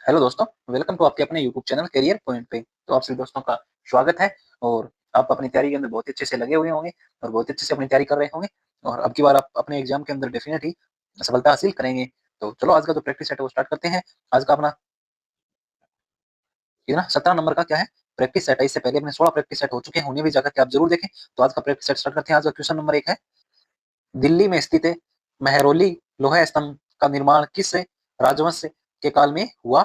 Hello दोस्तों, welcome to आपके अपने यूट्यूब चैनल करियर पॉइंट पे। तो आप सभी दोस्तों का स्वागत है। और आप अपनी तैयारी के अंदर बहुत ही अच्छे से लगे हुए होंगे और बहुत अच्छे से अपनी तैयारी कर रहे होंगे और अब की बार आप अपने एग्जाम के अंदर डेफिनेटली सफलता हासिल करेंगे। तो चलो आज का जो प्रैक्टिस सेट है वो स्टार्ट करते हैं। आज का अपना ये ना 17 नंबर का क्या है, प्रैक्टिस सेट है। इससे पहले अपने 16 प्रैक्टिस सेट हो चुके हैं, उन्हें भी जाकर के आप जरूर देखें। तो आज का प्रैक्टिस सेट स्टार्ट करते हैं। आज का क्वेश्चन नंबर 1 है, दिल्ली में स्थित मेहरौली लोहा स्तंभ का निर्माण किस राजवंश के काल में हुआ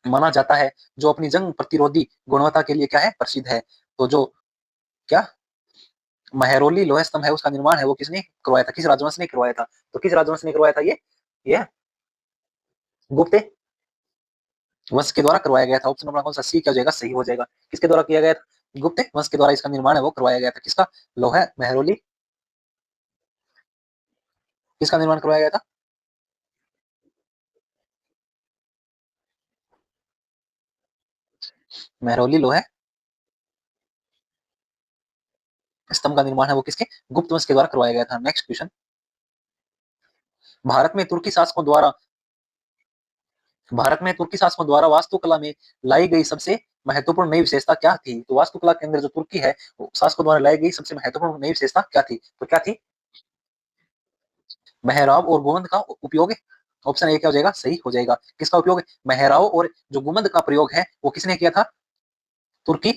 माना जाता है, जो अपनी जंग प्रतिरोधी गुणवत्ता के लिए क्या है, प्रसिद्ध है। तो जो क्या मेहरौली लोहा स्तंभ है उसका निर्माण है वो किसने करवाया था, किस राजवंश ने करवाया था। तो किस राजवंश ने करवाया था ये गुप्त वंश के द्वारा करवाया गया था। ऑप्शन नंबर कौन सा सी क्या हो जाएगा, सही हो जाएगा। किसके द्वारा किया गया था, गुप्त वंश के द्वारा इसका निर्माण है वो करवाया गया था। किसका, लोहा मेहरौली, किसका निर्माण करवाया गया था, मेहरौली लोहा स्तंभ का निर्माण है वो किसके, गुप्त वंश के द्वारा करवाया गया था। नेक्स्ट क्वेश्चन, भारत में तुर्की शासकों द्वारा भारत में तुर्की शासकों द्वारा वास्तुकला में लाई गई सबसे महत्वपूर्ण नई विशेषता क्या थी। तो वास्तुकला के अंदर जो तुर्की है शासकों द्वारा लाई गई सबसे महत्वपूर्ण नई विशेषता क्या थी, तो क्या थी, मेहराब और गुंबद का उपयोग। ऑप्शन ए क्या हो जाएगा, सही हो जाएगा। किसका उपयोग, मेहराब और जो गुंबद का प्रयोग है वो किसने किया था, तुर्की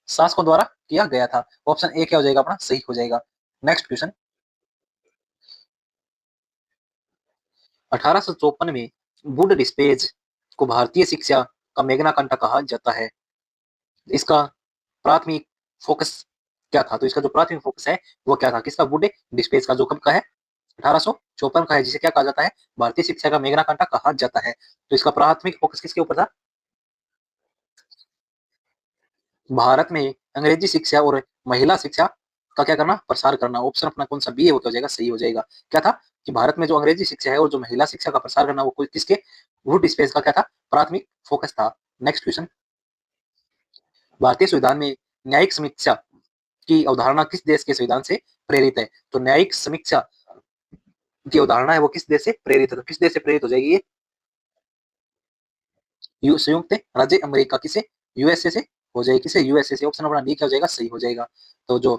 शासकों द्वारा किया गया था। ऑप्शन ए क्या हो जाएगा अपना, सही हो जाएगा। नेक्स्ट क्वेश्चन, 1854 में वुड डिस्पेज को भारतीय शिक्षा का मेगना कंटा कहा जाता है। इसका प्राथमिक फोकस क्या था, तो इसका जो प्राथमिक फोकस है वो क्या था, किसका, वुड डिस्पेज का, जो कब का है, 1854 का है, जिसे क्या कहा जाता है, भारतीय शिक्षा का मेगना कंटा कहा जाता है। तो इसका प्राथमिक फोकस किसके ऊपर था, भारत में अंग्रेजी शिक्षा और महिला शिक्षा का क्या करना, प्रसार करना। ऑप्शन अपना कौन सा बी है वो क्या हो जाएगा, सही हो जाएगा। क्या था कि भारत में जो अंग्रेजी शिक्षा है और जो महिला शिक्षा का प्रसार करना वो किसके, वुड स्पेस का क्या था, प्राथमिक फोकस था। नेक्स्ट क्वेश्चन, भारतीय संविधान में न्यायिक समीक्षा की अवधारणा किस देश के संविधान से प्रेरित है। तो न्यायिक समीक्षा की अवधारणा है वो किस देश से प्रेरित है, तो किस देश से प्रेरित हो जाएगी ये, संयुक्त राज्य अमेरिका, किसे, यूएसए से हो जाएगी। किसे, यूएसए से। ऑप्शन अपना डी क्या हो जाएगा, सही हो जाएगा। तो जो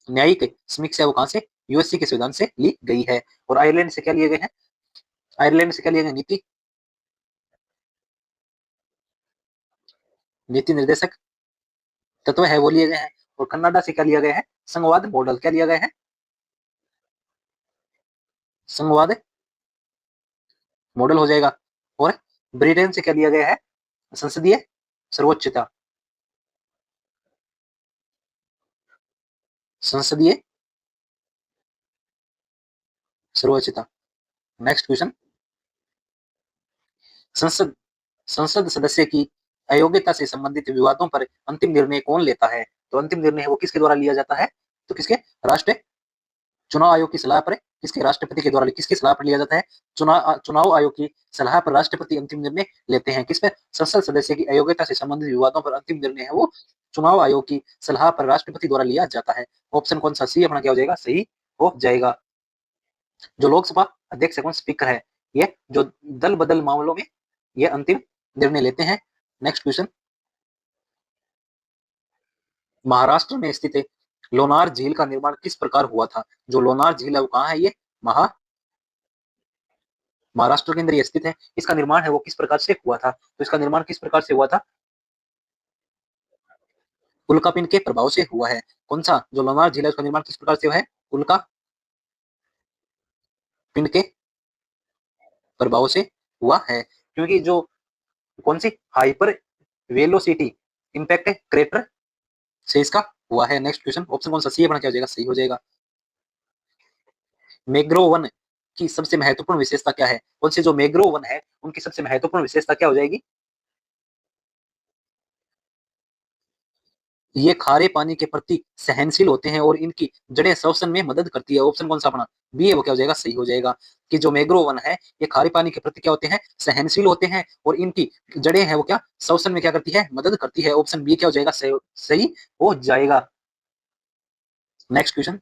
न्यायिक समीक्षा है वो कहां से, यूएससी के संविधान से ली गई है। और आयरलैंड से क्या लिए गए हैं, आयरलैंड से क्या लिए गए, नीति नीति निर्देशक तत्व है वो लिए गए हैं। और कनाडा से क्या लिया गया है, संघवाद मॉडल, क्या लिया गया है, संघवाद मॉडल हो जाएगा। और ब्रिटेन से क्या लिया गया है, संसदीय सर्वोच्चता, संसदीय सर्वोच्चता। नेक्स्ट क्वेश्चन, संसद संसद सदस्य की अयोग्यता से संबंधित विवादों पर अंतिम निर्णय कौन लेता है। तो अंतिम निर्णय है वो किसके द्वारा लिया जाता है, तो किसके, राष्ट्र चुनाव आयोग की सलाह पर, किसके, राष्ट्रपति के द्वारा किसकी सलाह पर लिया जाता है, चुनाव आयोग की सलाह पर राष्ट्रपति अंतिम निर्णय लेते हैं। किस पे, संसद सदस्य की अयोग्यता से संबंधित विवादों पर अंतिम निर्णय है वो चुनाव आयोग की सलाह पर राष्ट्रपति द्वारा लिया जाता है। ऑप्शन कौन सा सी अपना क्या हो जाएगा, सही हो जाएगा। जो लोकसभा अध्यक्ष एवं स्पीकर है ये जो दल बदल मामलों में ये अंतिम निर्णय लेते हैं। नेक्स्ट क्वेश्चन, महाराष्ट्र में स्थित लोनार झील का निर्माण किस प्रकार हुआ था। जो लोनार झील है वो कहाँ है, ये महाराष्ट्र के अंदर ये स्थित है। इसका निर्माण है वो किस प्रकार से हुआ था, तो इसका निर्माण किस प्रकार से हुआ था, उल्कापिंड के प्रभाव से हुआ है। कौन सा, जो लोनार झील है उसका निर्माण किस प्रकार से हुआ है, उल्कापिंड के प्रभाव से हुआ है। क्योंकि जो कौन सी, हाइपर वेलोसिटी इंपैक्ट क्रेटर से इसका हुआ है। नेक्स्ट क्वेश्चन, ऑप्शन कौन सा सी अपना क्या हो जाएगा, सही हो जाएगा। मैग्रोव वन की सबसे महत्वपूर्ण विशेषता क्या है, कौन से जो मैग्रोव वन है उनकी सबसे महत्वपूर्ण विशेषता क्या हो जाएगी, ये खारे पानी के प्रति सहनशील होते हैं और इनकी जड़ें श्वसन में मदद करती है। ऑप्शन कौन सा अपना बी है वो क्या हो जाएगा, सही हो जाएगा। कि जो मैग्रोव वन है ये खारे पानी के प्रति क्या होते हैं, सहनशील होते हैं और इनकी जड़ें हैं वो क्या, श्वसन में क्या करती है, मदद करती है। ऑप्शन बी क्या हो जाएगा, सही हो जाएगा। नेक्स्ट क्वेश्चन,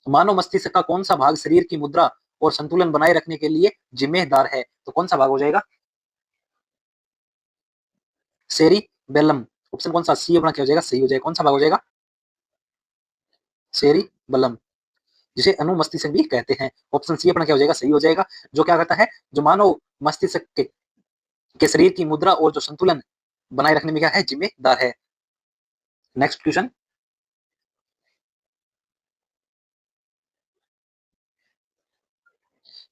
मानव मस्तिष्क का कौन सा भाग शरीर की मुद्रा और संतुलन बनाए रखने के लिए जिम्मेदार है। तो कौन सा भाग हो जाएगा? सेरी बेलम। ऑप्शन कौन सा? सी अपना क्या हो जाएगा? सही हो जाएगा। कौन सा भाग हो जाएगा? सेरी बलम, जिसे अनुमस्तिष्क भी कहते हैं। ऑप्शन सी अपना क्या हो जाएगा? सही हो जाएगा। जो क्या करता है? जो मानव मस्तिष्क के शरीर की मुद्रा और जो संतुलन बनाए रखने में क्या है? जिम्मेदार है। Next question.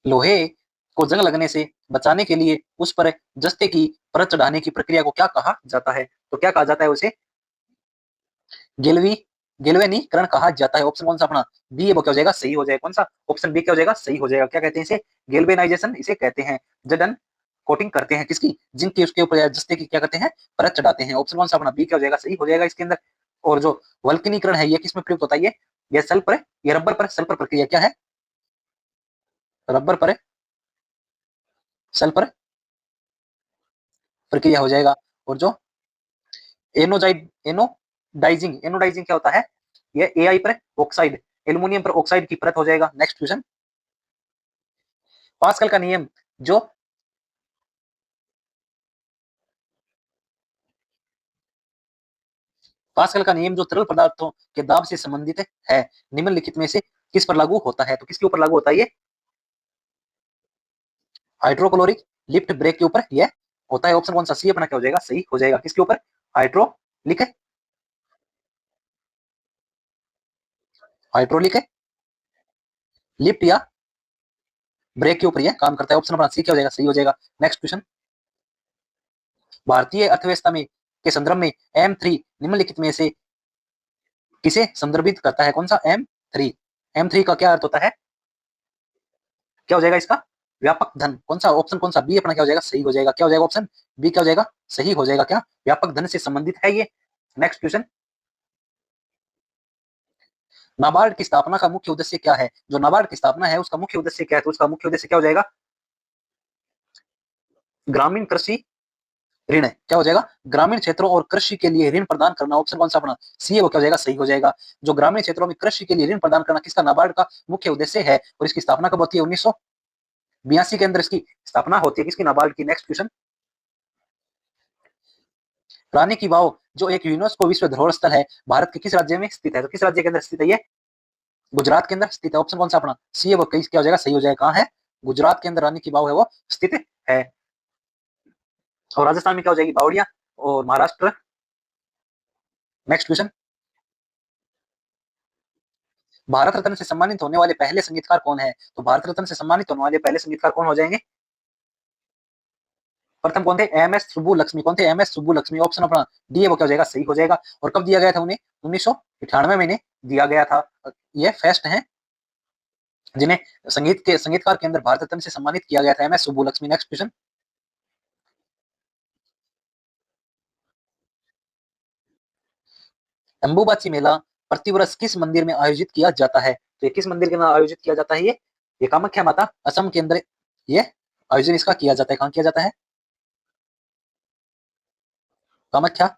लोहे को जंग लगने से बचाने के लिए उस पर जस्ते की परत चढ़ाने की प्रक्रिया को क्या कहा जाता है? तो क्या कहा जाता है उसे? गेलवी गेल्वेनीकरण कहा जाता है। ऑप्शन कौन सा अपना? बी वो क्या हो जाएगा? सही हो जाएगा। कौन सा? ऑप्शन बी क्या हो जाएगा? सही हो जाएगा। क्या कहते हैं इसे? गेल्वेनाइजेशन इसे कहते हैं। जडन कोटिंग करते हैं किसकी? जिंक की, उसके ऊपर जस्ते की क्या करते हैं? परत चढ़ाते हैं। ऑप्शन कौन सा अपना? बी क्या हो जाएगा? सही हो जाएगा इसके अंदर। और जो वल्कनीकरण है ये किसमें प्रयुक्त होता है? ये सल्फर, ये रबर पर सल्फर प्रक्रिया क्या है? रबर पर सल्फर प्रक्रिया हो जाएगा। और जो एनोडाइजिंग क्या होता है? ये एआई पर ऑक्साइड, एल्युमिनियम पर ऑक्साइड की परत हो जाएगा। Next question. पास्कल का नियम जो पास्कल का नियम जो तरल पदार्थों के दाब से संबंधित है, निम्नलिखित में से किस पर लागू होता है? तो किसके ऊपर लागू होता है ये? हाइड्रोक्लोरिक लिफ्ट ब्रेक के ऊपर यह होता है। ऑप्शन कौन सा? सी अपना क्या हो जाएगा? सही हो जाएगा। किसके ऊपर? हाइड्रोलिक हाइड्रोलिक लिफ्ट या ब्रेक के ऊपर यह काम करता है। ऑप्शन अपना सी क्या हो जाएगा? सही हो जाएगा। Next question. भारतीय अर्थव्यवस्था में के संदर्भ में M3 निम्नलिखित में से किसे संदर्भित करता है? कौन सा? M3। M3 का क्या अर्थ होता है? क्या हो जाएगा इसका? व्यापक धन। कौन सा? ऑप्शन कौन सा? बी अपना क्या हो जाएगा? सही हो जाएगा। क्या हो जाएगा? ऑप्शन बी क्या हो जाएगा? सही हो जाएगा। क्या? व्यापक धन से संबंधित है ये। Next question. नाबार्ड की स्थापना का मुख्य उद्देश्य क्या है? जो नाबार्ड की स्थापना है उसका मुख्य उद्देश्य क्या है? तो उसका मुख्य उद्देश्य क्या हो जाएगा? ग्रामीण कृषि ऋण। क्या हो जाएगा? ग्रामीण क्षेत्रों और कृषि के लिए ऋण प्रदान करना। ऑप्शन कौन सा अपना? सी है वो क्या हो जाएगा? सही हो जाएगा। जो ग्रामीण क्षेत्रों में कृषि के लिए ऋण प्रदान करना किसका? नाबार्ड का मुख्य उद्देश्य है। और इसकी स्थापना कब होती है? 1982 के अंदर इसकी स्थापना होती है। किसकी? नाबार्ड की। Next question. रानी की वाव जो एक यूनेस्को विश्व धरोहर स्थल है, भारत के किस राज्य में स्थित है? तो किस राज्य के अंदर स्थित है ये? गुजरात के अंदर स्थित है। ऑप्शन कौन सा अपना? सी है वो क्या हो जाएगा? सही हो जाएगा। कहाँ है? गुजरात के अंदर रानी की वाव है वो स्थित है। और राजस्थान में क्या हो जाएगी? बावड़िया। और महाराष्ट्र। Next question. भारत रत्न से सम्मानित होने वाले पहले संगीतकार कौन है? तो भारत रत्न से सम्मानित होने वाले पहले संगीतकार कौन हो जाएंगे? प्रथम कौन थे? M S Subbulakshmi. कौन थे? M S Subbulakshmi. ऑप्शन अपना डी है वो क्या हो जाएगा? सही हो जाएगा। और कब दिया गया था उन्हें? 1998 में इन्हें दिया गया था। ये फेस्ट है जिन्हें संगीतकार के अंदर भारत रत्न से सम्मानित किया गया था, M S Subbulakshmi. Next question. Ambubachi Mela प्रतिवर्ष किस मंदिर में आयोजित किया जाता है? तो ये किस मंदिर के अंदर आयोजित किया जाता है? ये कामाख्या माता असम के अंदर ये आयोजन इसका किया जाता है। कहाँ किया जाता है? कामाख्या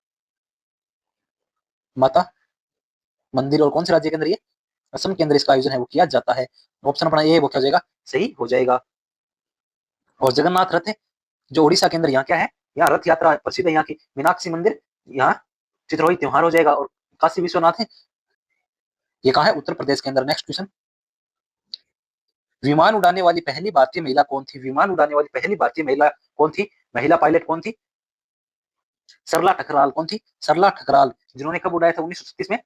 माता मंदिर। और कौन से राज्य के अंदर? ये असम के अंदर इसका आयोजन है वो किया जाता है। ऑप्शन अपना ये वो क्या हो जाएगा? सही हो जाएगा। और जगन्नाथ रथ जो उड़ीसा के अंदर यहाँ क्या है? यहाँ रथ यात्रा प्रसिद्ध है। यहाँ की मीनाक्षी मंदिर, यहाँ चित्रहोई त्योहार हो जाएगा। और काशी विश्वनाथ है ये कहाँ है? उत्तर प्रदेश के अंदर। Next question. विमान उड़ाने वाली पहली भारतीय महिला कौन थी? विमान उड़ाने वाली पहली भारतीय महिला कौन थी? महिला पायलट कौन थी? सरला ठकराल। कौन थी? सरला ठकराल। जिन्होंने कब उड़ाया था? 1936 में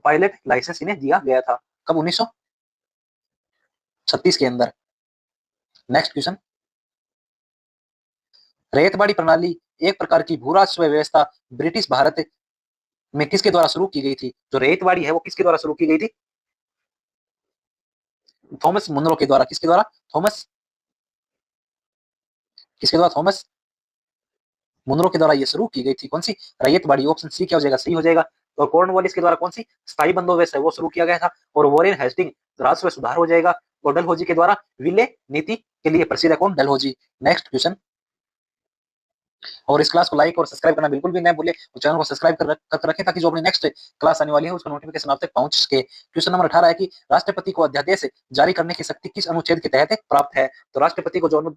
पायलट लाइसेंस इन्हें दिया गया था। कब? 1936 के अंदर। Next question. रैयतवाड़ी प्रणाली एक प्रकार की भू राजस्व व्यवस्था ब्रिटिश भारत में किसके द्वारा शुरू की गई थी? जो रैयतवाड़ी है वो किसके द्वारा शुरू की गई थी? थॉमस मुनरो के द्वारा। किसके द्वारा? थॉमस किसके द्वारा? थॉमस मुनरो के द्वारा ये शुरू की गई थी। कौन सी? रैयतवाड़ी। ऑप्शन सी क्या हो जाएगा? सही हो जाएगा। और कॉर्नवालिस के द्वारा कौन सी स्थायी बंदोबस्त है वो शुरू किया गया था। और वॉरेन हेस्टिंग राजस्व सुधार हो जाएगा। और डलहौजी के द्वारा विलय नीति के लिए प्रसिद्ध है। कौन? डलहौजी। Next question. और इस क्लास को लाइक और सब्सक्राइब करना बिल्कुल भी ना भूले, और चैनल को सब्सक्राइब कर रखें ताकि जो अपनी नेक्स्ट क्लास आने वाली है उसका नोटिफिकेशन आप तक पहुंच सके। क्वेश्चन नंबर 18 है कि राष्ट्रपति को अध्यादेश जारी करने की शक्ति किस अनुच्छेद के तहत प्राप्त है? तो राष्ट्रपति को जो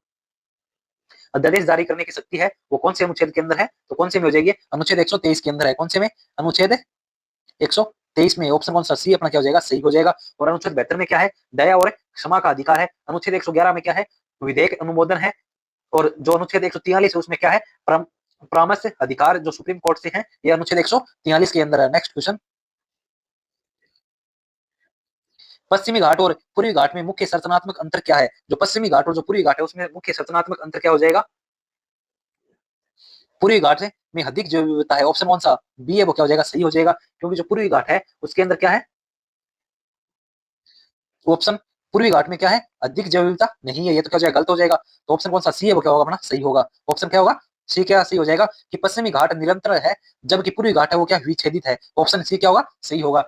अध्यादेश जारी करने की शक्ति है वो कौन से अनुच्छेद के अंदर है? तो कौन से में हो जाएगी? अनुच्छेद 123 के अंदर है। कौन से में? अनुच्छेद 123 में। ऑप्शन कौन सा? सी अपना क्या हो जाएगा? सही हो जाएगा। और अनुच्छेद 72 में क्या है? दया और क्षमा का अधिकार है। अनुच्छेद 111 में क्या है? विधेयक अनुमोदन है। और जो अनुच्छेद 143 है उसमें क्या है? परामर्श अधिकार जो सुप्रीम कोर्ट से है, ये अनुच्छेद 143 के अंदर है। नेक्स्ट क्वेश्चन, पश्चिमी घाट और पूर्वी घाट में मुख्य संरचनात्मक अंतर क्या है? जो पश्चिमी घाट और जो पूर्वी घाट है उसमें मुख्य संरचनात्मक अंतर क्या हो जाएगा? पूर्वी घाट में अधिक जैव विविधता है। ऑप्शन कौन सा? बी है वो क्या हो जाएगा? सही हो जाएगा, क्योंकि जो पूर्वी घाट है उसके अंदर क्या है? ऑप्शन पूर्वी घाट में क्या है? अधिक जैव विविधता नहीं है, ये तो क्या हो जाएगा? गलत हो जाएगा। तो ऑप्शन कौन सा? सी है वो क्या होगा अपना? सही होगा। ऑप्शन क्या होगा? सी क्या सही हो जाएगा कि पश्चिमी घाट निरंतर है जबकि पूर्वी घाट है वो क्या विच्छेदित है। ऑप्शन सी क्या होगा? सही होगा।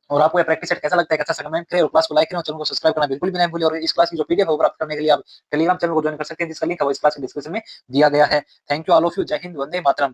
और आपको ये प्रैक्टिस सेट कैसा लगता है? अच्छा सा कमेंट करें और क्लास को लाइक करें और चैनल को सब्सक्राइब करना बिल्कुल भी नहीं भूलें। और इस क्लास की जो पीडीएफ है वो प्राप्त करने के लिए आप टेलीग्राम चैनल को ज्वाइन कर सकते हैं जिसका लिंक है वो इस क्लास के डिस्क्रिप्शन में दिया गया है। Thank you all of you. जय हिंद, वंदे मातरम।